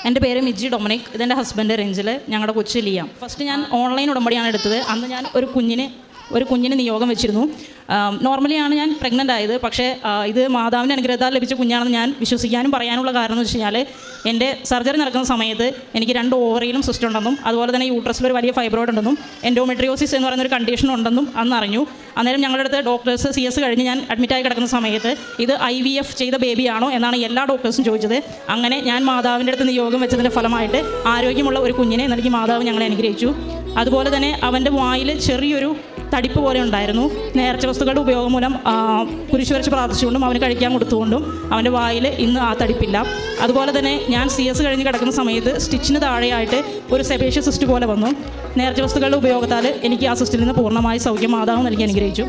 എൻ്റെ പേര് മിജി ഡൊമിനിക്. ഇതെൻ്റെ ഹസ്ബൻഡ് റെഞ്ചിൽ, ഞങ്ങളുടെ കൊച്ചു ലിയ. ഫസ്റ്റ് ഞാൻ ഓൺലൈൻ ഉടമ്പടിയാണ് എടുത്തത്. അന്ന് ഞാൻ ഒരു കുഞ്ഞിന് നിയോഗം വെച്ചിരുന്നു. നോർമലിയാണ് ഞാൻ പ്രഗ്നൻ്റ് ആയത്. പക്ഷേ ഇത് മാതാവിൻ്റെ അനുഗ്രഹത്താൽ ലഭിച്ച കുഞ്ഞാണെന്ന് ഞാൻ വിശ്വസിക്കാനും പറയാനുള്ള കാരണം എന്ന് വെച്ച് കഴിഞ്ഞാൽ, എൻ്റെ സർജറി നടക്കുന്ന സമയത്ത് എനിക്ക് 2 ഓവറിയിലും സിസ്റ്റ് ഉണ്ടെന്നും അതുപോലെ തന്നെ യൂട്രസിലൊരു വലിയ ഫൈബ്രോയിഡ് ഉണ്ടെന്നും എൻഡോമെട്രിയോസിസ് എന്ന് പറയുന്നൊരു കണ്ടീഷൻ ഉണ്ടെന്നും അന്ന് അറിഞ്ഞു. അന്നേരം ഞങ്ങളുടെ അടുത്ത് ഡോക്ടേഴ്സ് CS കഴിഞ്ഞ് ഞാൻ അഡ്മിറ്റായി കിടക്കുന്ന സമയത്ത് ഇത് IVF ചെയ്ത ബേബിയാണോ എന്നാണ് എല്ലാ ഡോക്ടേഴ്സും ചോദിച്ചത്. അങ്ങനെ ഞാൻ മാതാവിൻ്റെ അടുത്ത് നിയോഗം വെച്ചതിൻ്റെ ഫലമായിട്ട് ആരോഗ്യമുള്ള ഒരു കുഞ്ഞിനെ നൽകി മാതാവ് ഞങ്ങളെ അനുഗ്രഹിച്ചു. അതുപോലെ തന്നെ അവൻ്റെ വായിൽ ചെറിയൊരു തടിപ്പ് പോലെ ഉണ്ടായിരുന്നു. നേർച്ച വസ്തുക്കളുടെ ഉപയോഗം മൂലം കുരിശ് വരച്ച് പ്രാർത്ഥിച്ചുകൊണ്ടും അവന് കഴിക്കാൻ കൊടുത്തുകൊണ്ടും അവൻ്റെ വായിൽ ഇന്ന് ആ തടിപ്പില്ല. അതുപോലെ തന്നെ ഞാൻ CS കഴിഞ്ഞ് കിടക്കുന്ന സമയത്ത് സ്റ്റിച്ചിന് താഴെയായിട്ട് ഒരു സെബേഷ്യസ് സിസ്റ്റ് പോലെ വന്നു. നേർച്ച വസ്തുക്കളുടെ ഉപയോഗത്താൽ എനിക്ക് ആ സിസ്റ്റിൽ നിന്ന് പൂർണ്ണമായി സൗഖ്യം മാതാവ് നൽകി അനുഗ്രഹിച്ചു.